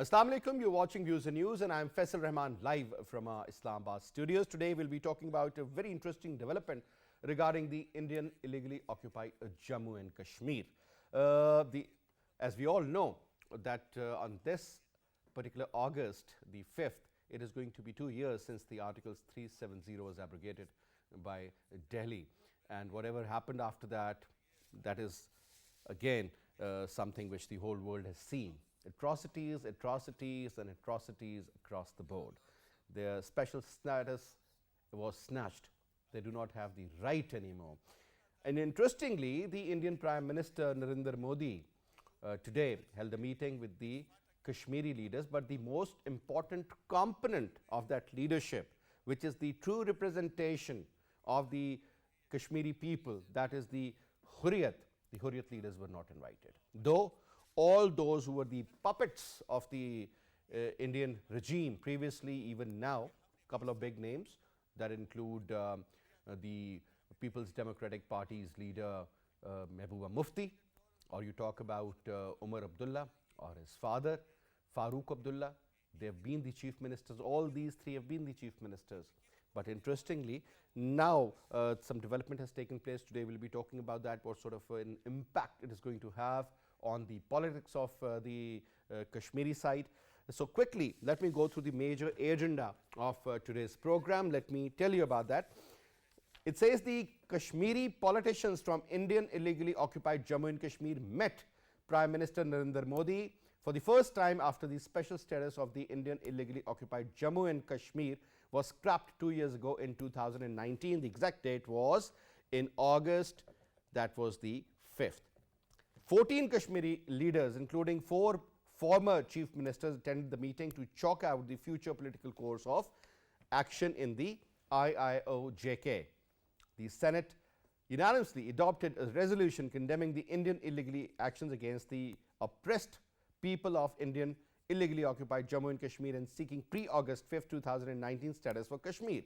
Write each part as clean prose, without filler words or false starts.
Assalamu alaikum, you're watching Views and News and I'm Faisal Rehman live from our Islamabad studios. Today we'll be talking about a very interesting development regarding the Indian illegally occupied Jammu and Kashmir. As we all know that on this particular August the 5th, it is going to be 2 years since the Articles 370 was abrogated by Delhi, and whatever happened after that, that is again something which the whole world has seen. Atrocities, atrocities and atrocities across the board. Their special status was snatched. They do not have the right anymore. And interestingly, the Indian Prime Minister Narendra Modi today held a meeting with the Kashmiri leaders, but the most important component of that leadership, which is the true representation of the Kashmiri people, that is the Hurriyat leaders were not invited. Though all those who were the puppets of the Indian regime previously, even now, a couple of big names that include the People's Democratic Party's leader Mehbooba Mufti, or you talk about Umar Abdullah or his father Farooq Abdullah. They have been the chief ministers. All these three have been the chief ministers. But interestingly, now some development has taken place. Today we'll be talking about that, what sort of an impact it is going to have on the politics of the Kashmiri side. So quickly, let me go through the major agenda of today's program. Let me tell you about that. It says the Kashmiri politicians from Indian illegally occupied Jammu and Kashmir met Prime Minister Narendra Modi for the first time after the special status of the Indian illegally occupied Jammu and Kashmir was scrapped 2 years ago in 2019. The exact date was in August, that was the 5th. 14 Kashmiri leaders, including 4 former chief ministers, attended the meeting to chalk out the future political course of action in the IIOJK. The Senate unanimously adopted a resolution condemning the Indian illegally actions against the oppressed people of Indian illegally occupied Jammu and Kashmir and seeking pre-August 5, 2019 status for Kashmir.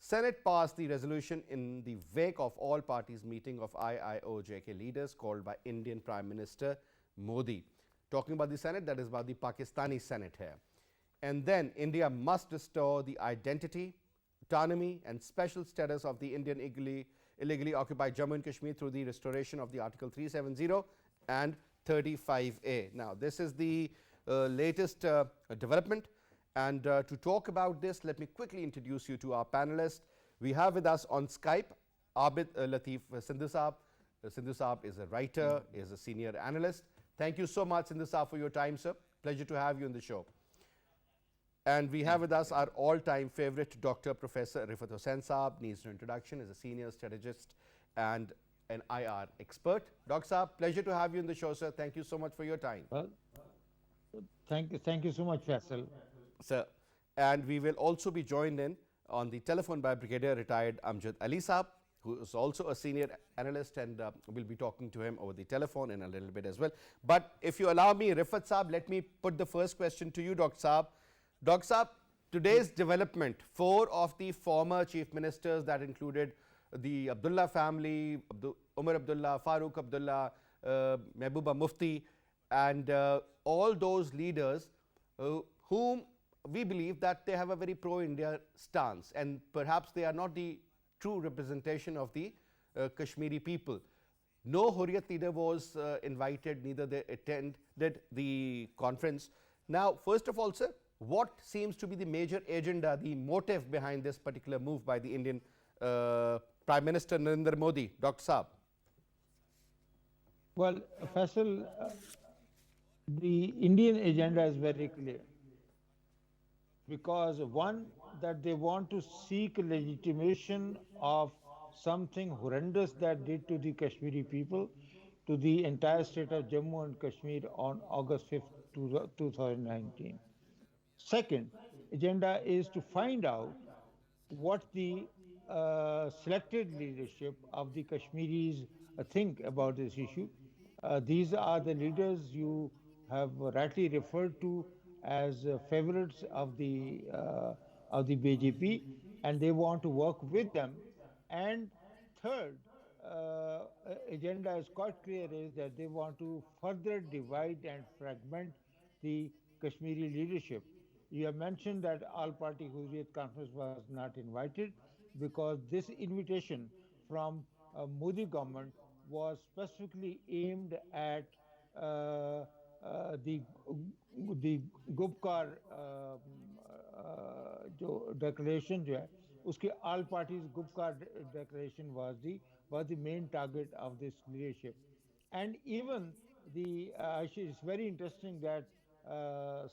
Senate passed the resolution in the wake of all parties meeting of IIOJK leaders called by Indian Prime Minister Modi. Talking about the Senate, that is about the Pakistani Senate here. And then India must restore the identity, autonomy and special status of the Indian illegally occupied Jammu and Kashmir through the restoration of the Article 370 and 35A. Now, this is the latest development. And to talk about this, let me quickly introduce you to our panelists. We have with us on Skype Abid, Latif, Sindhu Saab. Sindhu Saab is a writer, is a senior analyst. Thank you so much, Sindhu Saab, for your time, sir. Pleasure to have you on the show. And we have with us our all-time favorite Dr. Professor Riffat Hussain Saab. Needs no introduction, is a senior strategist and an IR expert. Dr. Saab, pleasure to have you on the show, sir. Thank you so much for your time. Well, thank you so much, Faisal. Sir, and we will also be joined in on the telephone by Brigadier retired Amjad Ali Saab, who is also a senior analyst, and we'll be talking to him over the telephone in a little bit as well. But if you allow me, Riffat Saab, let me put the first question to you, Dr. Saab. Dr. Saab, today's development, 4 of the former chief ministers that included the Abdullah family, Umar Abdullah, Farooq Abdullah, Mehbooba Mufti, and all those leaders whom we believe that they have a very pro-India stance, and perhaps they are not the true representation of the Kashmiri people. No Hurriyat leader was invited, neither they attended the conference. Now, first of all, sir, what seems to be the major agenda, the motive behind this particular move by the Indian Prime Minister Narendra Modi? Dr. Saab. Well, Faisal, the Indian agenda is very clear. Because one, that they want to seek legitimation of something horrendous that did to the Kashmiri people, to the entire state of Jammu and Kashmir on August 5th, 2019. Second, agenda is to find out what the selected leadership of the Kashmiris think about this issue. These are the leaders you have rightly referred to as favorites of the BJP, and they want to work with them. And third, agenda is quite clear, is that they want to further divide and fragment the Kashmiri leadership. You have mentioned that all party Hurriyat conference was not invited because this invitation from Modi government was specifically aimed at uh, the Gupkar जो declaration जो है उसके all parties Gupkar declaration was the main target of this leadership. And even it's very interesting that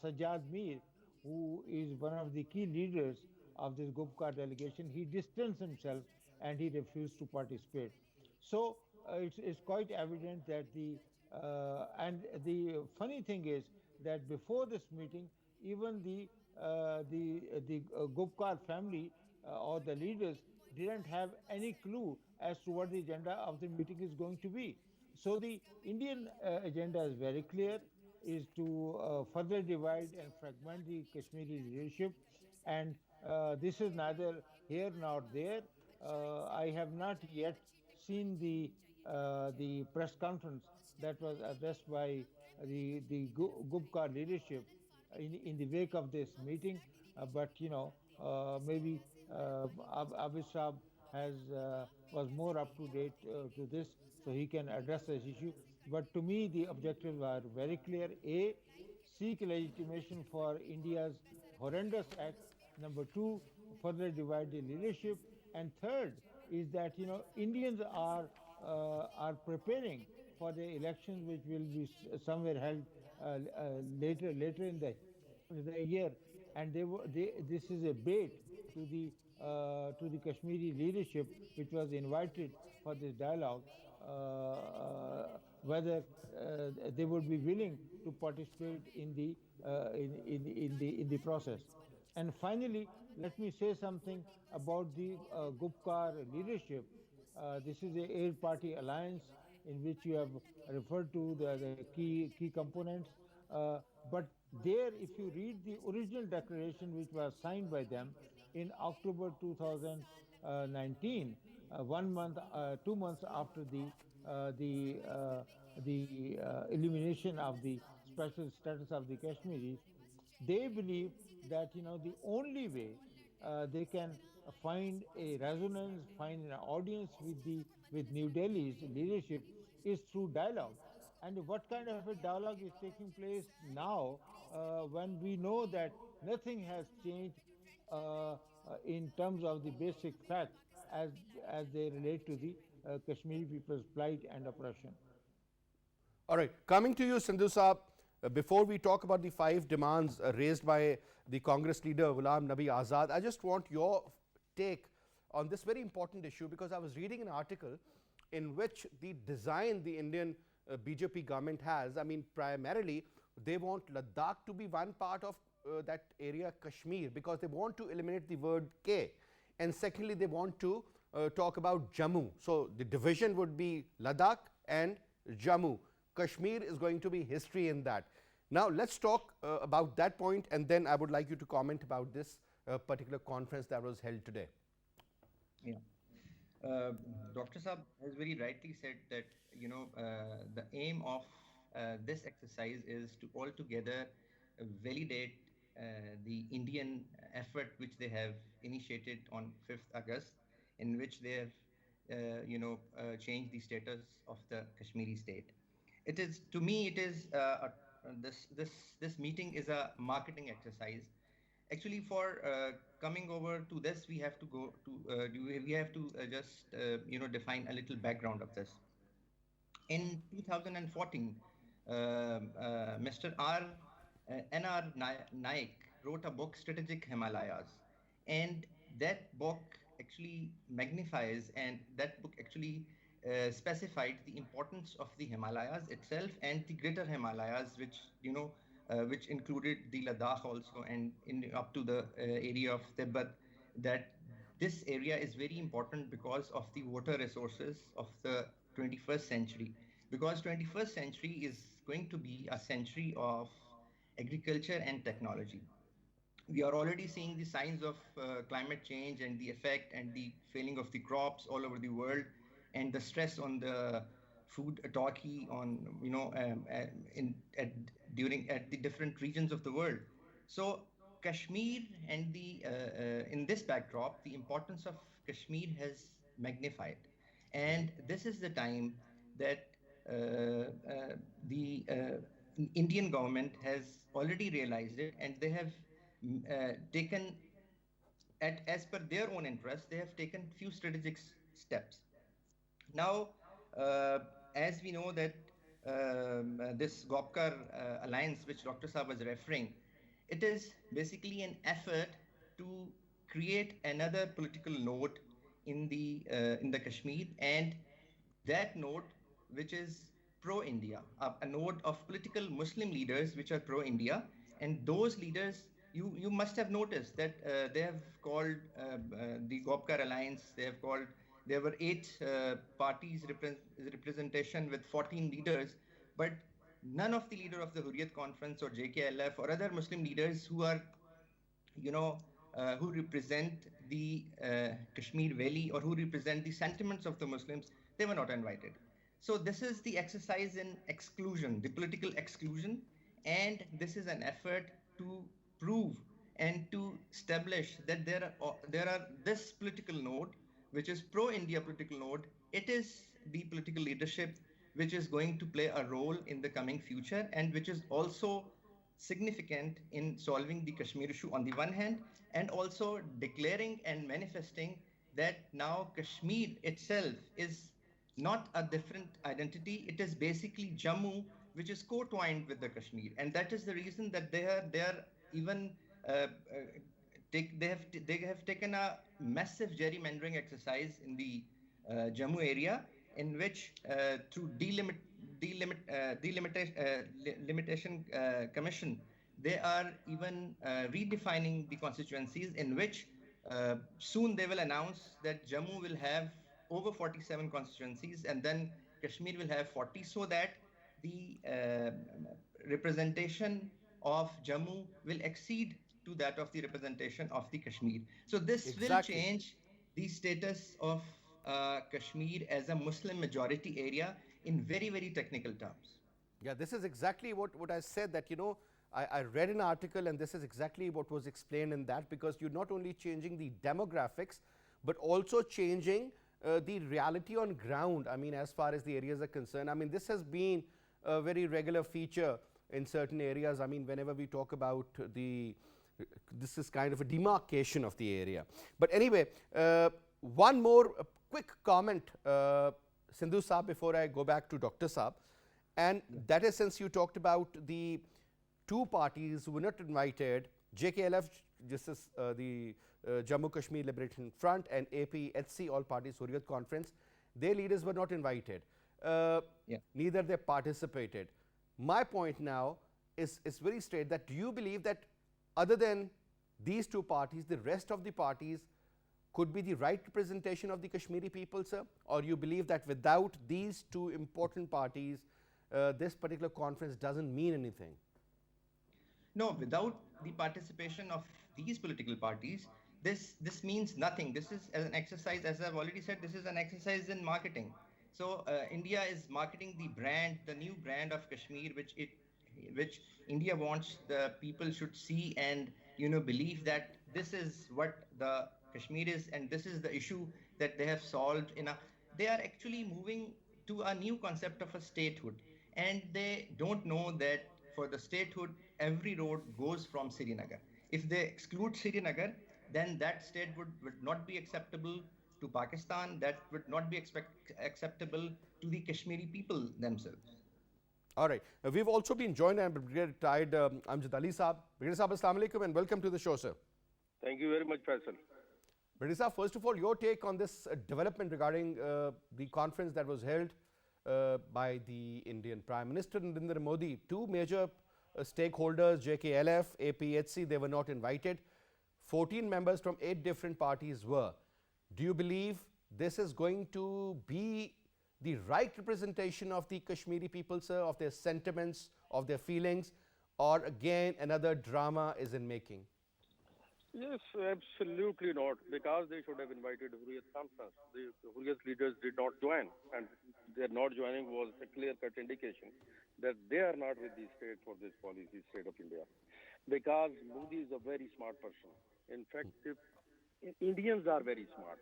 Sajjad Mir, who is one of the key leaders of this Gupkar delegation, he distanced himself and he refused to participate. So it's quite evident that and the funny thing is that before this meeting, even the Gupkar family or the leaders didn't have any clue as to what the agenda of the meeting is going to be. So the Indian agenda is very clear: is to further divide and fragment the Kashmiri leadership, and this is neither here nor there. I have not yet seen the press conference that was addressed by the Gupkar leadership in the wake of this meeting, but maybe Abid Saab was more up to date to this, so he can address this issue. But to me, the objectives are very clear. A, seek legitimation for India's horrendous act. Number two, further divide the leadership. And third is that Indians are preparing for the elections, which will be somewhere held later in the year, and this is a bait to the Kashmiri leadership, which was invited for this dialogue, whether they would be willing to participate in the process. And finally, let me say something about the Gupkar leadership. This is a eight-party alliance in which you have referred to the key components. But there, if you read the original declaration, which was signed by them in October 2019, 1 month, 2 months after the elimination of the special status of the Kashmiris, they believe that the only way they can find a resonance, find an audience with New Delhi's leadership is through dialogue. And what kind of a dialogue is taking place now when we know that nothing has changed in terms of the basic facts as they relate to the Kashmiri people's plight and oppression? All right, coming to you, Sindhu Saab, before we talk about the five demands raised by the Congress leader Ghulam Nabi Azad, I just want your take on this very important issue, because I was reading an article in which the design the Indian BJP government has, I mean, primarily they want Ladakh to be one part of that area, Kashmir, because they want to eliminate the word K. And secondly, they want to talk about Jammu. So the division would be Ladakh and Jammu. Kashmir is going to be history in that. Now, let's talk about that point, and then I would like you to comment about this particular conference that was held today. Yeah. Dr. Saab has very rightly said that, the aim of this exercise is to altogether validate the Indian effort which they have initiated on 5th August, in which they have, changed the status of the Kashmiri state. It is, to me, it is this meeting is a marketing exercise. Actually, for coming over to this, we have to go to we have to just define a little background of this. In 2014, Mr. N.R. Naik wrote a book, Strategic Himalayas, and that book actually magnifies, and that book actually specified the importance of the Himalayas itself and the greater Himalayas, which included the Ladakh also, and up to the area of Tibet. That this area is very important because of the water resources of the 21st century, because 21st century is going to be a century of agriculture and technology. We are already seeing the signs of climate change and the effect and the failing of the crops all over the world, and the stress on the food talkie on, at the different regions of the world. So Kashmir and in this backdrop, the importance of Kashmir has magnified, and this is the time that uh, uh, the Indian government has already realized it, and they have taken, as per their own interests, they have taken few strategic steps. Now, uh, as we know that this Gopkar alliance, which Dr. Saab was referring, it is basically an effort to create another political node in the Kashmir, and that node which is pro-India, a node of political Muslim leaders which are pro-India, and those leaders, you must have noticed that they have called the Gopkar alliance. They have called, there were 8 parties representation with 14 leaders, but none of the leader of the Hurriyat Conference or JKLF or other Muslim leaders who are, who represent the Kashmir Valley or who represent the sentiments of the Muslims, they were not invited. So this is the exercise in exclusion, the political exclusion, and this is an effort to prove and to establish that there are this political node, which is pro-India political node. It is the political leadership which is going to play a role in the coming future, and which is also significant in solving the Kashmir issue on the one hand, and also declaring and manifesting that now Kashmir itself is not a different identity. It is basically Jammu, which is co-twined with the Kashmir, and that is the reason that they are even they have taken a massive gerrymandering exercise in the Jammu area, in which through limitation commission, they are even redefining the constituencies, in which soon they will announce that Jammu will have over 47 constituencies, and then Kashmir will have 40, so that the representation of Jammu will exceed to that of the representation of the Kashmir. So this will Exactly. change the status of Kashmir as a Muslim majority area in very, very technical terms. Yeah, this is exactly what I said, that, I read an article and this is exactly what was explained in that, because you're not only changing the demographics, but also changing the reality on ground. I mean, as far as the areas are concerned, I mean, this has been a very regular feature in certain areas. I mean, whenever we talk about this is kind of a demarcation of the area. But anyway, one more quick comment, Sindhu Saab, before I go back to Dr. Saab, and that is, since you talked about the 2 parties who were not invited, JKLF, just as the Jammu Kashmir Liberation Front, and APHC, all parties Hurriyat Conference, their leaders were not invited. Neither they participated. My point now is very straight, that do you believe that other than these 2 parties, the rest of the parties could be the right representation of the Kashmiri people, sir? Or you believe that without these 2 important parties, this particular conference doesn't mean anything? No, without the participation of these political parties, this means nothing. This is an exercise, as I've already said, this is an exercise in marketing. So India is marketing the brand, the new brand of Kashmir, which India wants the people should see and believe that this is what the Kashmir is, and this is the issue that they have solved. They are actually moving to a new concept of a statehood, and they don't know that for the statehood, every road goes from Srinagar. If they exclude Srinagar, then that state would not be acceptable to Pakistan. That would not be acceptable to the Kashmiri people themselves. All right. We've also been joined by Brigadier retired Amjad Ali Saab. Brigadier Saab, Assalamu alaikum and welcome to the show, sir. Thank you very much, Faisal. Brigadier Saab, first of all, your take on this development regarding the conference that was held by the Indian Prime Minister Narendra Modi. 2 major stakeholders, JKLF, APHC, they were not invited. 14 members from 8 different parties were. Do you believe this is going to be the right representation of the Kashmiri people, sir, of their sentiments, of their feelings, or again another drama is in making? Yes, absolutely not, because they should have invited Hurriyat conference. The Hurriyat leaders did not join, and their not joining was a clear-cut indication that they are not with the state for this policy, state of India, because Modi is a very smart person. In fact, if Indians are very smart.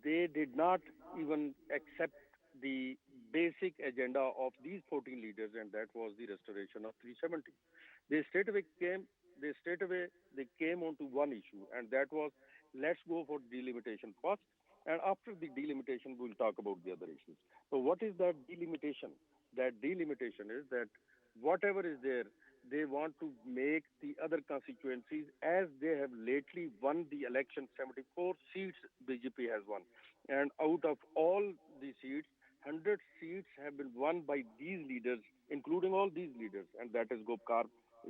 They did not even accept the basic agenda of these 14 leaders, and that was the restoration of 370. They straight away came. They came onto one issue, and that was let's go for delimitation first, and after the delimitation, we'll talk about the other issues. So, what is that delimitation? That delimitation is that whatever is there, they want to make the other constituencies as they have lately won the election. 74 seats BJP has won, and out of all the seats, 100 seats have been won by these leaders, including all these leaders, and that is Gopkar,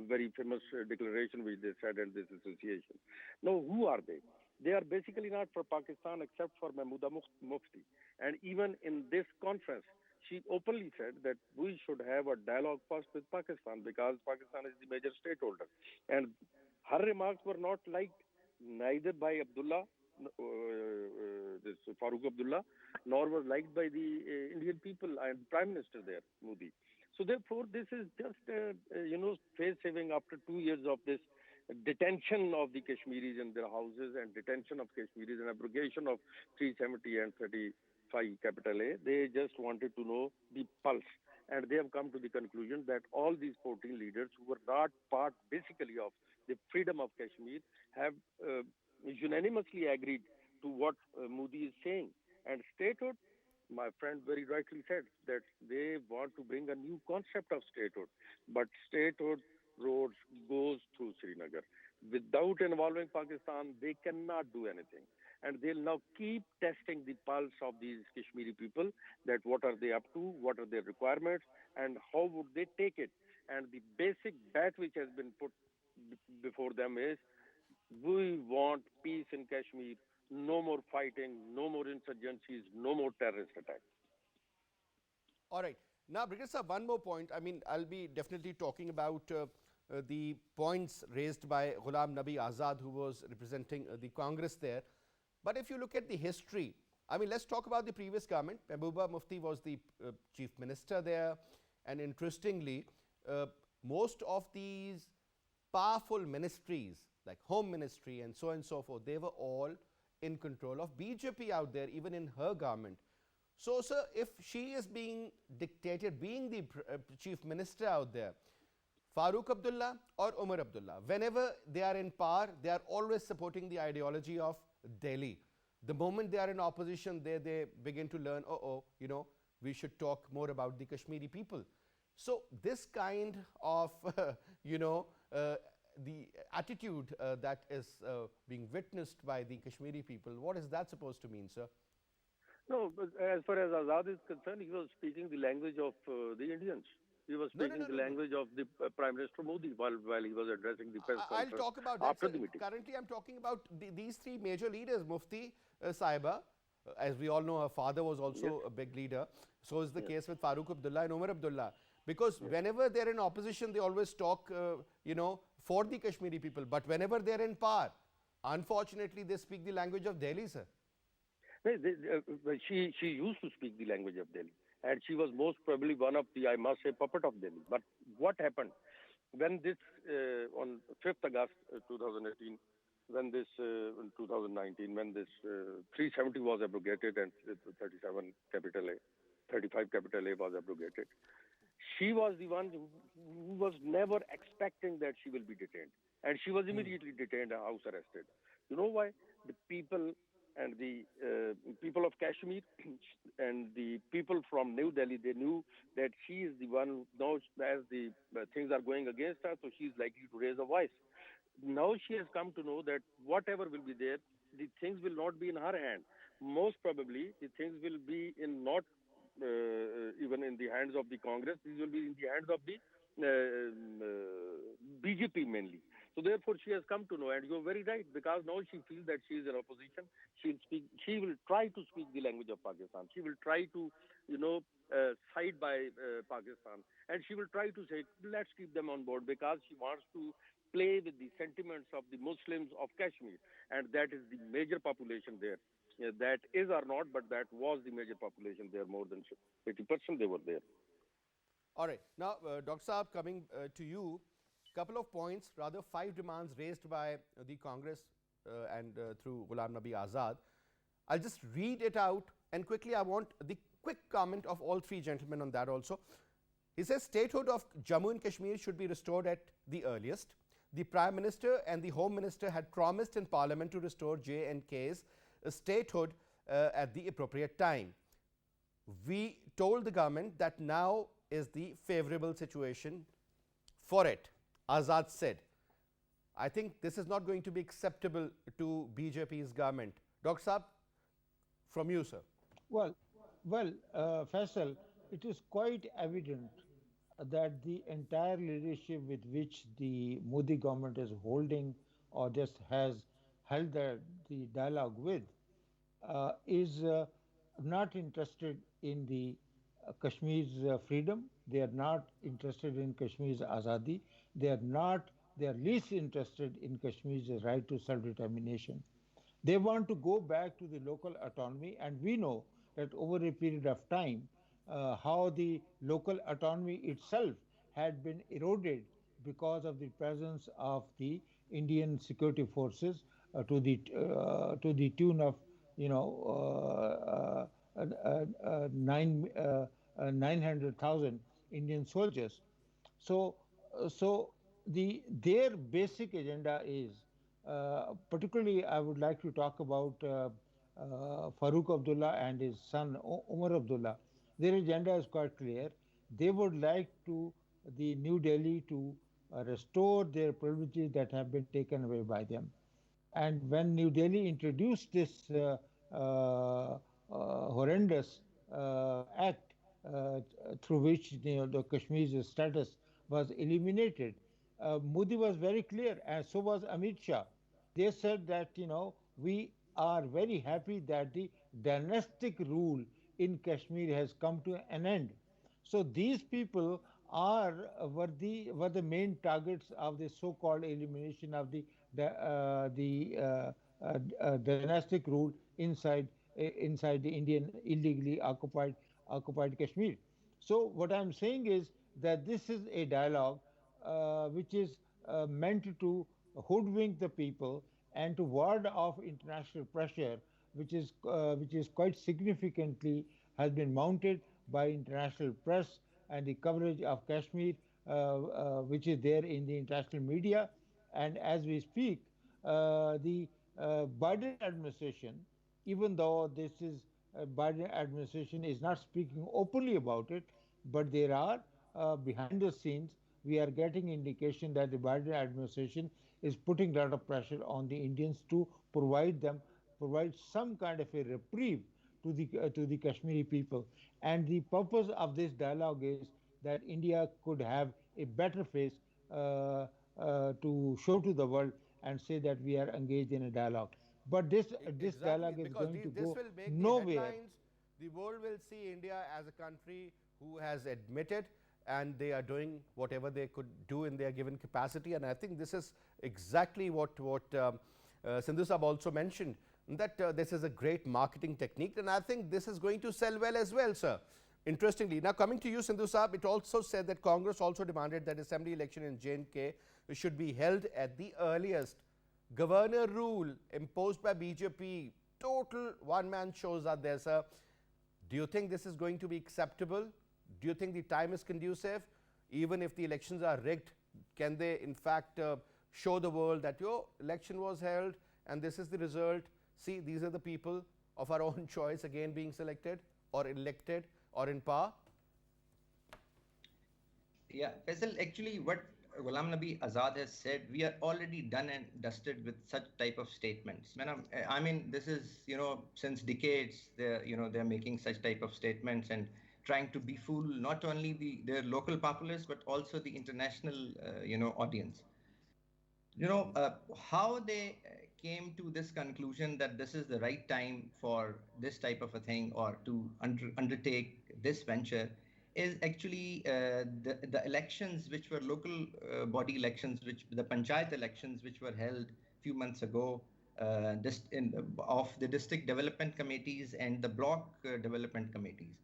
very famous declaration which they said at this association. Now, who are they? They are basically not for Pakistan except for Mahmouda Mufti. And even in this conference, she openly said that we should have a dialogue first with Pakistan because Pakistan is the major stakeholder. And her remarks were not liked neither by Abdullah, this Farooq Abdullah, nor was liked by the Indian people and Prime Minister there, Modi. So therefore, this is just face saving after 2 years of this detention of the Kashmiris in their houses and detention of Kashmiris and abrogation of 370 and 35 capital A. They just wanted to know the pulse. And they have come to the conclusion that all these 14 leaders who were not part basically of the freedom of Kashmir have unanimously agreed to what Modi is saying. And statehood, my friend very rightly said that they want to bring a new concept of statehood. But statehood roads goes through Srinagar. Without involving Pakistan, they cannot do anything. And they'll now keep testing the pulse of these Kashmiri people that what are they up to, what are their requirements, and how would they take it. And the basic bet which has been put before them is we want peace in Kashmir, no more fighting, no more insurgencies, no more terrorist attacks. All right. Now, Brigadier sir, one more point. I mean, I'll be definitely talking about the points raised by Ghulam Nabi Azad, who was representing the Congress there. But if you look at the history, I mean, let's talk about the previous government. Mehbooba Mufti was the chief minister there. And interestingly, most of these powerful ministries, like Home Ministry and so forth, they were all in control of BJP out there, even in her government. So, sir, if she is being dictated, being the chief minister out there, Farooq Abdullah or Umar Abdullah, whenever they are in power, they are always supporting the ideology of Delhi. The moment they are in opposition, they begin to learn, we should talk more about the Kashmiri people. So, this kind of, the attitude that is being witnessed by the Kashmiri people, what is that supposed to mean, sir? No, but as far as Azad is concerned, he was speaking the language of the Indians. He was No, no, speaking no, the no, no. language of the Prime Minister Modi while he was addressing the press I'll conference talk about that, after sir. the meeting. Currently, I'm talking about these three major leaders, Mufti Saiba. As we all know, her father was Yes, also a big leader. So is the yes. case with Farooq Abdullah and Umar Abdullah. Because whenever they're in opposition, they always talk, for the Kashmiri people. But whenever they're in power, unfortunately, they speak the language of Delhi, sir. She used to speak the language of Delhi, and she was most probably one of the, I must say, puppet of Delhi. But what happened when this on 5th August 2018, when this in 2019, when this 370 was abrogated and 37 capital A, 35 capital A was abrogated, she was the one who was never expecting that she will be detained. And she was immediately detained and house arrested. You know why? The people and the people of Kashmir and the people from New Delhi, they knew that she is the one who knows as the things are going against her, so she is likely to raise a voice. Now she has come to know that whatever will be there, the things will not be in her hand. Most probably, the things will be in not even in the hands of the Congress. These will be in the hands of the BJP mainly. So therefore, she has come to know, and you're very right, because now she feels that she is in opposition. She'll speak. She will try to speak the language of Pakistan. She will try to, side by Pakistan, and she will try to say, let's keep them on board because she wants to play with the sentiments of the Muslims of Kashmir, and that is the major population there. That is or not, but that was the major population there. More than 80% they were there. All right. Now, Dr. Saab, coming to you, couple of points, rather 5 demands raised by the Congress and through Ghulam Nabi Azad. I'll just read it out, and quickly I want the quick comment of all 3 gentlemen on that also. He says statehood of Jammu and Kashmir should be restored at the earliest. The Prime Minister and the Home Minister had promised in Parliament to restore J&K's statehood at the appropriate time. We told the government that now is the favorable situation for it, Azad said. I think this is not going to be acceptable to BJP's government. Dr. Saab, from you, sir. Well, Faisal, it is quite evident that the entire leadership with which the Modi government is holding or just has held the dialogue with is not interested in the Kashmir's freedom. They are not interested in Kashmir's azadi. They are least interested in Kashmir's right to self-determination. They want to go back to the local autonomy, and we know that over a period of time, how the local autonomy itself had been eroded because of the presence of the Indian security forces to the tune of 900,000 Indian soldiers. So their basic agenda is, particularly I would like to talk about Farooq Abdullah and his son Umar Abdullah. Their agenda is quite clear. They would like the New Delhi to restore their privileges that have been taken away by them. And when New Delhi introduced this horrendous act through which the Kashmir's status was eliminated, Modi was very clear, and so was Amit Shah. They said that we are very happy that the dynastic rule in Kashmir has come to an end. So these people were the main targets of the so-called elimination of the dynastic rule inside the Indian illegally occupied Kashmir. So what I'm saying is that this is a dialogue which is meant to hoodwink the people and to ward off international pressure, which is quite significantly has been mounted by international press and the coverage of Kashmir, which is there in the international media. And as we speak, the Biden administration, even though this is Biden administration is not speaking openly about it, but there are behind the scenes, we are getting indication that the Biden administration is putting a lot of pressure on the Indians to provide some kind of a reprieve to the Kashmiri people. And the purpose of this dialogue is that India could have a better face to show to the world and say that we are engaged in a dialogue. But this dialogue is going to this go will make nowhere. the headlines. The world will see India as a country who has admitted, and they are doing whatever they could do in their given capacity. And I think this is exactly what Sindhu Saab also mentioned, that this is a great marketing technique, and I think this is going to sell well as well, sir. Interestingly, now coming to you, Sindhu Saab, it also said that Congress also demanded that assembly election in J&K should be held at the earliest. Governor rule imposed by BJP, total one-man shows are there, sir. Do you think this is going to be acceptable? Do you think the time is conducive? Even if the elections are rigged, can they in fact show the world that your election was held and this is the result? See, these are the people of our own choice again being selected or elected or in power? Yeah, Faisal, actually what Ghulam Nabi Azad has said, we are already done and dusted with such type of statements. I mean, this is, since decades, they're making such type of statements and trying to befool not only their local populace, but also the international, audience. How they came to this conclusion that this is the right time for this type of a thing or to undertake this venture is actually the elections which were local body elections, which the panchayat elections which were held few months ago, of the district development committees and the block development committees.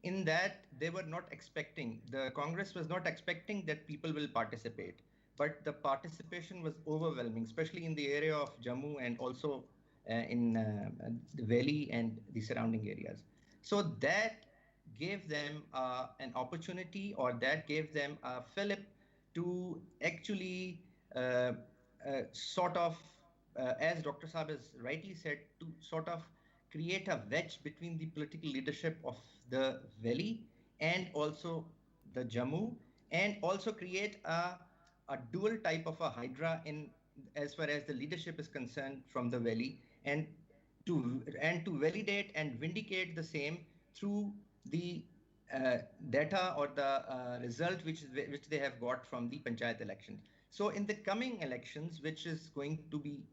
In that, they were not expecting, the Congress was not expecting that people will participate, but the participation was overwhelming, especially in the area of Jammu and also in the valley and the surrounding areas. So that gave them an opportunity, or that gave them a fillip to actually uh, sort of, as Dr. Saab has rightly said, to sort of create a wedge between the political leadership of the valley and also the Jammu, and also create a dual type of a hydra in as far as the leadership is concerned from the valley, and to validate and vindicate the same through the data or the result which they have got from the panchayat election. So in the coming elections, which is going to be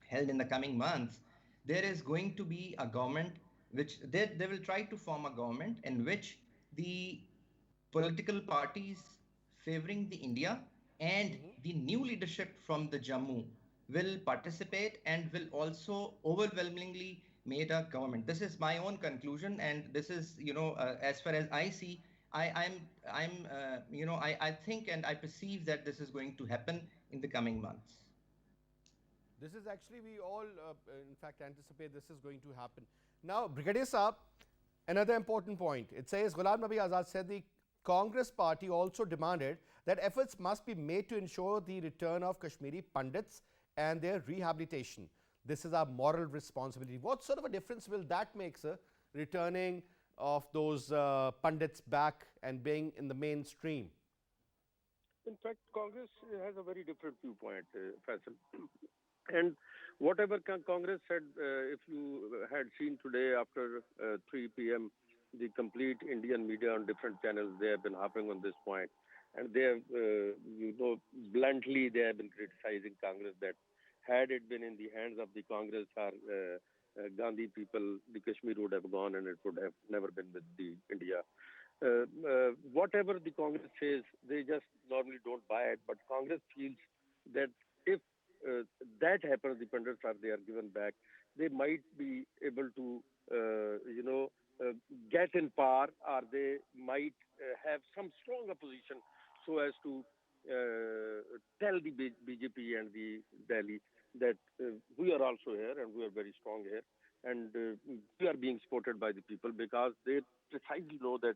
held in the coming months, there is going to be a government which they will try to form a government in which the political parties favoring the India and the new leadership from the Jammu will participate and will also overwhelmingly made a government. This is my own conclusion, and this is, as far as I see, I think and I perceive that this is going to happen in the coming months. This is actually, we all in fact anticipate this is going to happen. Now, Brigadier Saab, another important point. It says Ghulam Nabi Azad said the Congress party also demanded that efforts must be made to ensure the return of Kashmiri Pandits and their rehabilitation. This is our moral responsibility. What sort of a difference will that make, sir, returning of those Pandits back and being in the mainstream? In fact, Congress has a very different viewpoint, Faisal. And whatever Congress said, if you had seen today after 3 p.m., the complete Indian media on different channels, they have been harping on this point. And they have, bluntly, they have been criticizing Congress that had it been in the hands of the Congress or Gandhi people, the Kashmir would have gone and it would have never been with the India. Whatever the Congress says, they just normally don't buy it. But Congress feels that if that happens, the Pandits they are given back, they might be able to, get in power, or they might have some strong opposition so as to tell the BJP and the Delhi that we are also here and we are very strong here, and we are being supported by the people, because they precisely know that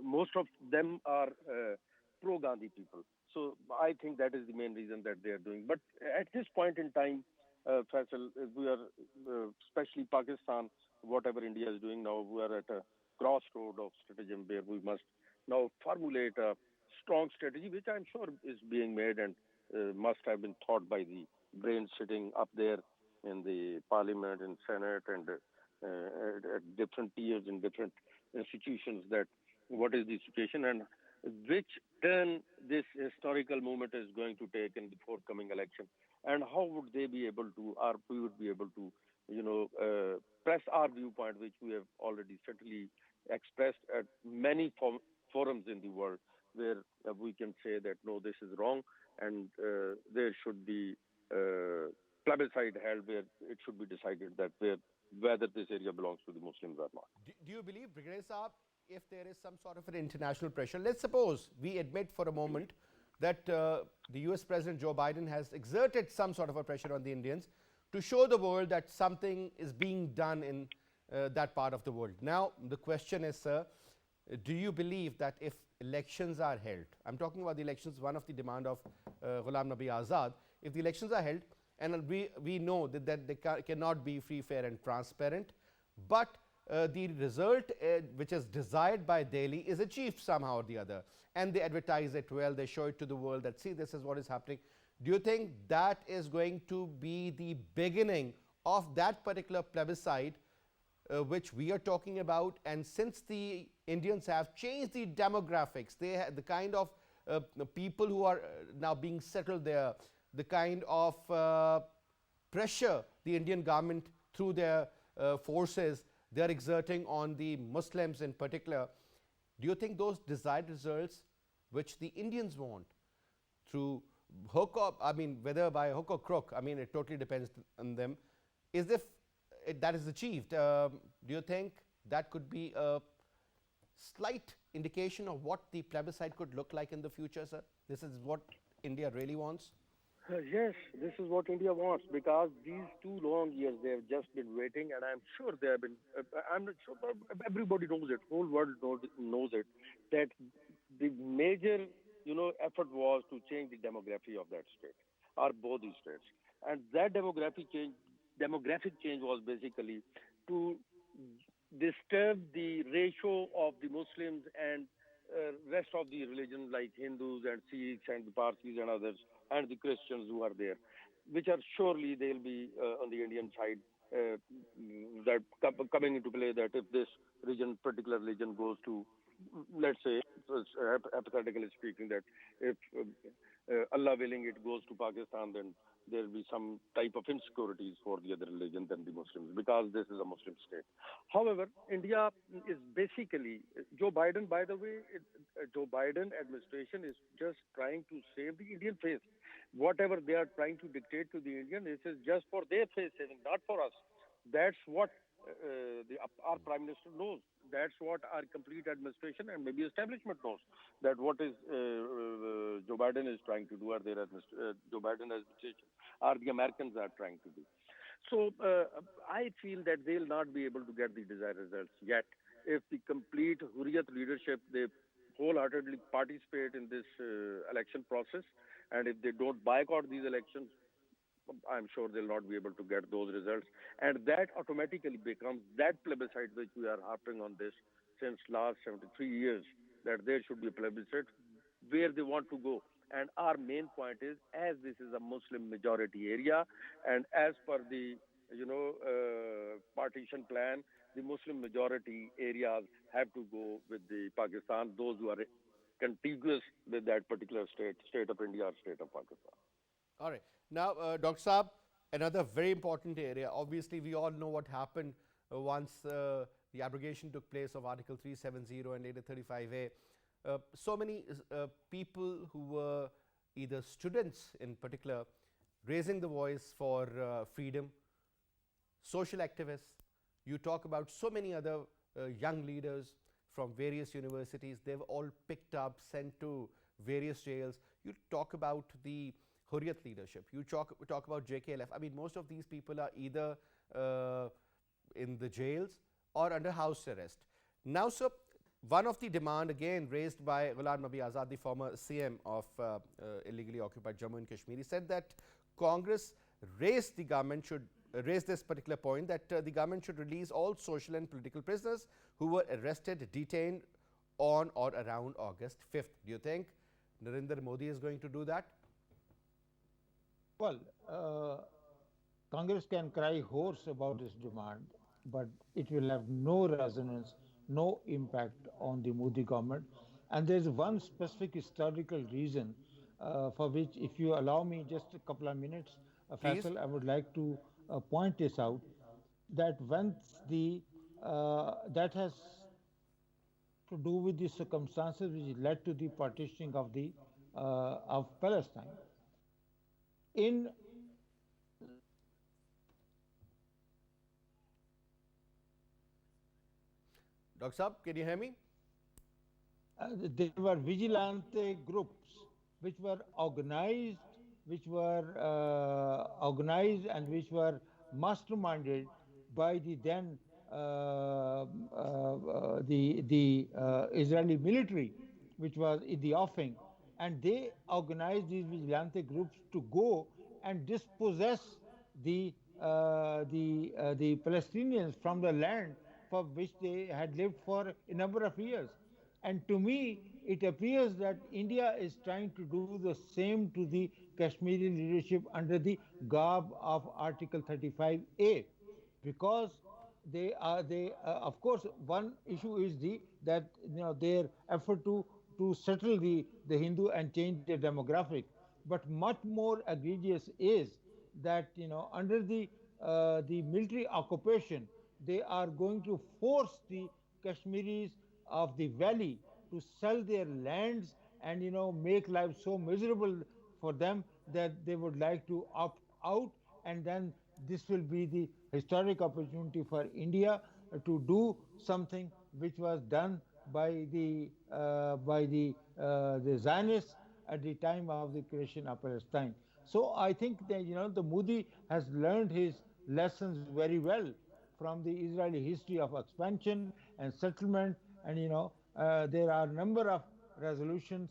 most of them are pro-Gandhi people. So I think that is the main reason that they are doing. But at this point in time, Faisal, we are, especially Pakistan, whatever India is doing now, we are at a crossroad of stratagem where we must now formulate a strong strategy, which I'm sure is being made and must have been thought by the brains sitting up there in the parliament and senate and at different tiers in different institutions, that what is the situation and which turn this historical movement is going to take in the forthcoming election, and how would they be able to, or we would be able to, press our viewpoint, which we have already certainly expressed at many forums in the world, where we can say that no, this is wrong, and there should be plebiscite held where it should be decided that whether this area belongs to the Muslims or not. Do you believe, Brigadier Saab, if there is some sort of an international pressure, let's suppose we admit for a moment that the US President Joe Biden has exerted some sort of a pressure on the Indians to show the world that something is being done in that part of the world. Now, the question is, sir, do you believe that if elections are held, I'm talking about the elections, one of the demand of Ghulam Nabi Azad, if the elections are held, and we know that they cannot be free, fair and transparent, but the result which is desired by Delhi is achieved somehow or the other, and they advertise it well, they show it to the world that, see, this is what is happening. Do you think that is going to be the beginning of that particular plebiscite which we are talking about? And since the Indians have changed the demographics, they the kind of people who are now being settled there, the kind of pressure the Indian government through their forces they are exerting on the Muslims in particular, Do you think those desired results, which the Indians want, through hook or, I mean, whether by hook or crook, I mean, it totally depends on them, is if that is achieved, do you think that could be a slight indication of what the plebiscite could look like in the future, sir? This is what India really wants? Yes, this is what India wants because these 2 long years they have just been waiting, and I'm sure they have been. I'm not sure, but everybody knows it. Whole world knows it. That the major, effort was to change the demography of that state, or both the states, and that demographic change was basically to disturb the ratio of the Muslims and rest of the religion like Hindus and Sikhs and the Parsis and others and the Christians who are there, which are surely they'll be on the Indian side. That coming into play that if this particular religion goes to, let's say, hypothetically speaking, that if Allah willing it goes to Pakistan, then there will be some type of insecurities for the other religion than the Muslims because this is a Muslim state. However, India is basically Joe Biden. By the way, Joe Biden administration is just trying to save the Indian face. Whatever they are trying to dictate to the Indian, this is just for their face saving, not for us. That's what our prime minister knows. That's what our complete administration and maybe establishment knows. That what is Joe Biden is trying to do, or Joe Biden administration, or the Americans are trying to do. So I feel that they'll not be able to get the desired results yet. If the complete Hurriyat leadership, they wholeheartedly participate in this election process, and if they don't boycott these elections, I'm sure they'll not be able to get those results. And that automatically becomes that plebiscite which we are harping on this since last 73 years, that there should be a plebiscite where they want to go. And our main point is, as this is a Muslim majority area, and as per the partition plan, the Muslim majority areas have to go with the Pakistan, those who are contiguous with that particular state of India or state of Pakistan. All right. Now, Dr. Saab, another very important area. Obviously, we all know what happened once the abrogation took place of Article 370 and later 35A. So many people who were either students in particular raising the voice for freedom, social activists. You talk about so many other young leaders from various universities. They've all picked up, sent to various jails. You talk about the Hurriyat leadership. You talk about JKLF. I mean, most of these people are either in the jails or under house arrest. Now, sir, one of the demand again raised by Ghulam Nabi Azad, the former CM of illegally occupied Jammu and Kashmir, he said that Congress raise this particular point, that the government should release all social and political prisoners who were arrested, detained on or around August 5th. Do you think Narendra Modi is going to do that? Well, Congress can cry hoarse about its demand, but it will have no resonance, no impact on the Modi government. And there's one specific historical reason for which, if you allow me just a couple of minutes, Faisal, I would like to point this out, that once that has to do with the circumstances which led to the partitioning of Palestine. In Dr. Saab, can you hear me? There were vigilante groups which were organized, and which were masterminded by the then the Israeli military, which was in the offing, and they organized these vigilante groups to go and dispossess the Palestinians from the land for which they had lived for a number of years. And to me, it appears that India is trying to do the same to the Kashmiri leadership under the garb of Article 35A, because of course, one issue is that their effort to settle the Hindu and change their demographic, but much more egregious is that under the military occupation, they are going to force the Kashmiris of the valley to sell their lands and make life so miserable for them that they would like to opt out, and then this will be the historic opportunity for India to do something which was done by the Zionists at the time of the creation of Palestine. So I think that the Modi has learned his lessons very well from the Israeli history of expansion and settlement, and there are a number of resolutions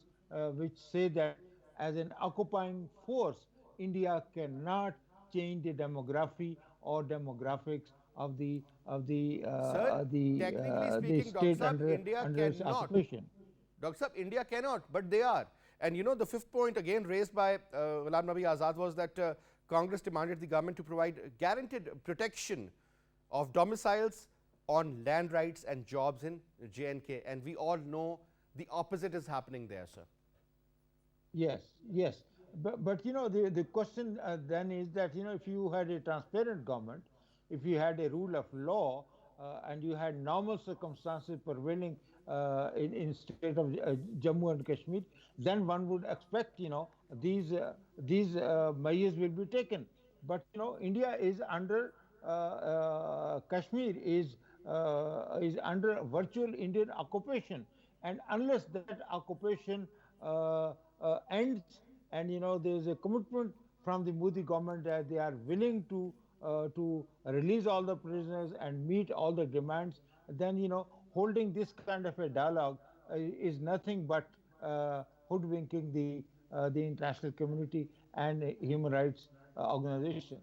which say that as an occupying force, India cannot change the demography or demographics Sir, technically the speaking, Dr. state Saab, India under its cannot. occupation. Dr. Saab, India cannot, but they are. And the fifth point again raised by Ghulam Nabi Azad was that Congress demanded the government to provide guaranteed protection of domiciles on land rights and jobs in J&K. And we all know the opposite is happening there, sir. Yes, yes. But the question then is that, if you had a transparent government, if you had a rule of law, and you had normal circumstances prevailing in state of Jammu and Kashmir, then one would expect, these measures will be taken. But India is under Kashmir is under virtual Indian occupation, and unless that occupation ends, and there is a commitment from the Modi government that they are willing to release all the prisoners and meet all the demands, then holding this kind of a dialogue is nothing but hoodwinking the international community and human rights organizations.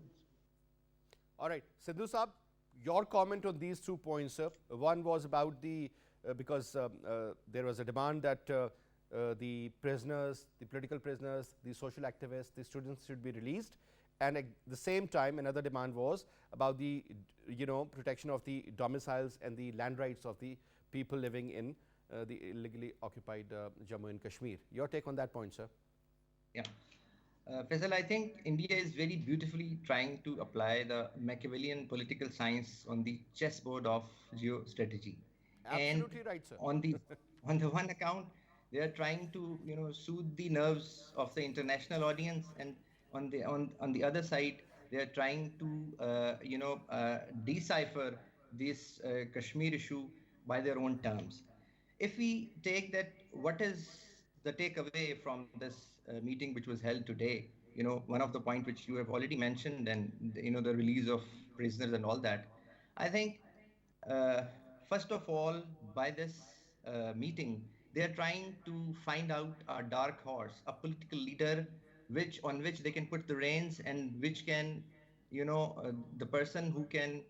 All right, Sindhu Saab, your comment on these 2 points, sir. One was about because there was a demand that the prisoners, the political prisoners, the social activists, the students should be released. And at the same time, another demand was about the protection of the domiciles and the land rights of the people living in the illegally occupied Jammu and Kashmir. Your take on that point, sir? Yeah. Faisal, I think India is very beautifully trying to apply the Machiavellian political science on the chessboard of geostrategy. And Absolutely right, sir. on the on the one account, they are trying to soothe the nerves of the international audience, and on the other side, they are trying to decipher this Kashmir issue by their own terms. If we take that, what is the takeaway from this meeting which was held today? One of the point which you have already mentioned, and the release of prisoners and all that. I think uh, first of all, by this meeting, they are trying to find out a dark horse, a political leader, which they can put the reins, and which can, the person who can,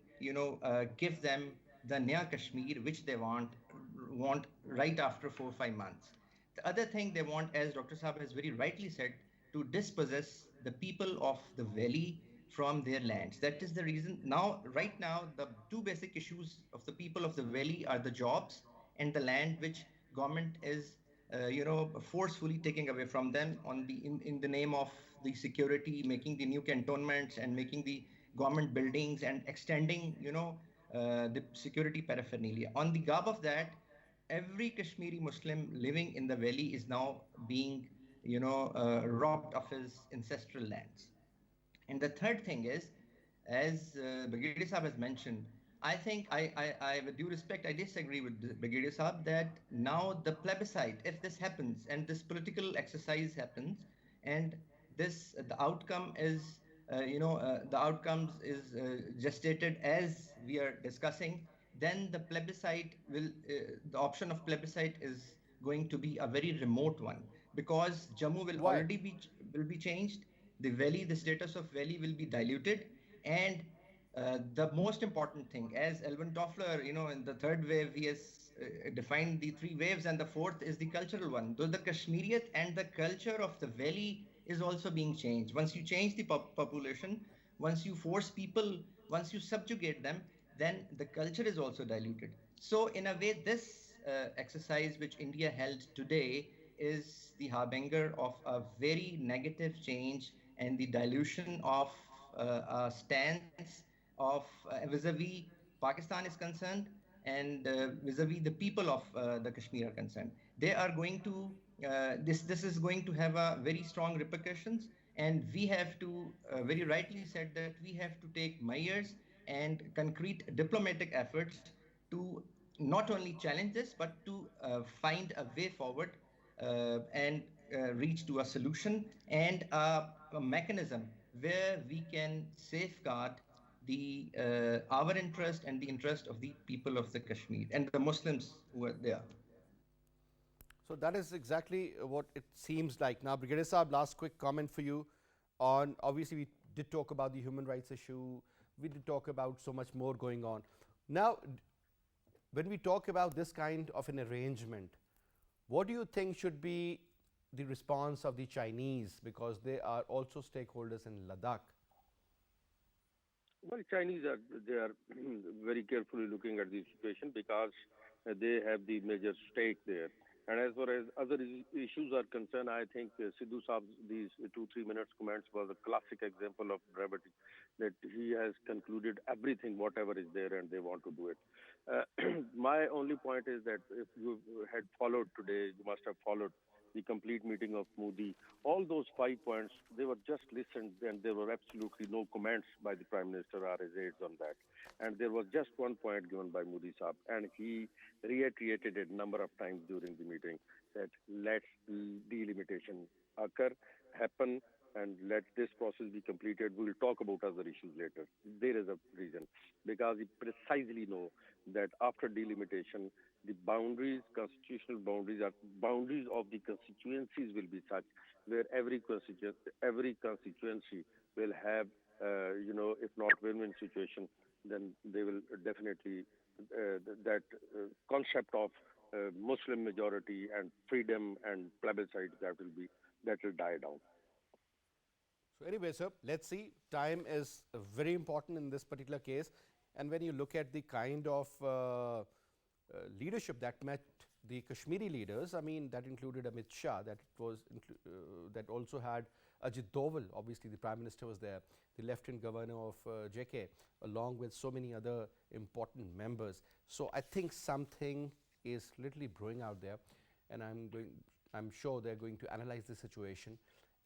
give them the Naya Kashmir which they want right after 4 or 5 months. The other thing they want, as Dr. Saab has very rightly said, to dispossess the people of the valley from their lands. That is the reason. Right now, the two basic issues of the people of the valley are the jobs and the land, which government is, forcefully taking away from them in the name of the security, making the new cantonments and making the government buildings and extending, the security paraphernalia. On the gab of that, every Kashmiri Muslim living in the valley is now being, robbed of his ancestral lands. And the third thing is, as Brigadier Saab has mentioned, I think with due respect, I disagree with Brigadier Saab that now the plebiscite, if this happens and this political exercise happens, and the outcome is, the outcomes is gestated as we are discussing, then the option of plebiscite is going to be a very remote one, because Jammu will Why? already will be changed. The valley, the status of valley will be diluted, and the most important thing, as Elvin Toffler, in the third wave, he has defined the three waves, and the fourth is the cultural one. Though the Kashmiriyat and the culture of the valley is also being changed. Once you change the population, once you force people, once you subjugate them, then the culture is also diluted. So, in a way, this exercise which India held today is the harbinger of a very negative change and the dilution of a stance of vis-a-vis Pakistan is concerned. and vis-a-vis the people of the Kashmir are concerned. They are going to this is going to have a very strong repercussions, and we have to very rightly said that we have to take measures and concrete diplomatic efforts to not only challenge this but to find a way forward and reach to a solution and a mechanism where we can safeguard the our interest and the interest of the people of the Kashmir and the Muslims who are there. So that is exactly what it seems like. Now, Brigadier Saab, last quick comment for you on, obviously we did talk about the human rights issue, we did talk about so much more going on. Now, when we talk about this kind of an arrangement, what do you think should be the response of the Chinese, because they are also stakeholders in Ladakh? Well, Chinese are they are very carefully looking at the situation because they have the major stake there. And as far as other issues are concerned, I think Sindhu Saab's these 2-3 minutes comments was a classic example of brevity, that he has concluded everything, whatever is there, and they want to do it. My only point is that if you had followed today, you must have followed the complete meeting of Modi. All those 5 points, they were just listened, and there were absolutely no comments by the Prime Minister or his aides on that. And there was just one point given by Modi Saab, and he reiterated it a number of times during the meeting, that let delimitation happen, and let this process be completed. We'll talk about other issues later. There is a reason, because we precisely know that after delimitation, the boundaries, constitutional boundaries, are boundaries of the constituencies will be such where every constituency will have, if not win-win situation, then they will definitely that concept of Muslim majority and freedom and plebiscite that will die down. So anyway, sir, let's see. Time is very important in this particular case, and when you look at the kind of leadership that met the Kashmiri leaders, I mean, that included Amit Shah, that also had Ajit Doval, obviously the Prime Minister was there, the Lieutenant Governor of JK, along with so many other important members. So I think something is literally brewing out there, and I'm sure they're going to analyze the situation.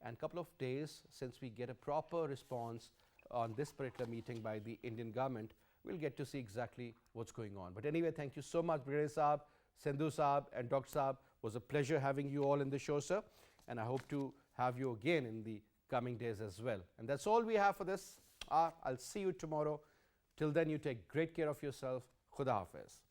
And a couple of days since we get a proper response on this particular meeting by the Indian government, we'll get to see exactly what's going on. But anyway, thank you so much, Brigadier Saab, Sindhu Saab, and Dr. Saab. It was a pleasure having you all in the show, sir. And I hope to have you again in the coming days as well. And that's all we have for this. I'll see you tomorrow. Till then, you take great care of yourself. Khuda Hafiz.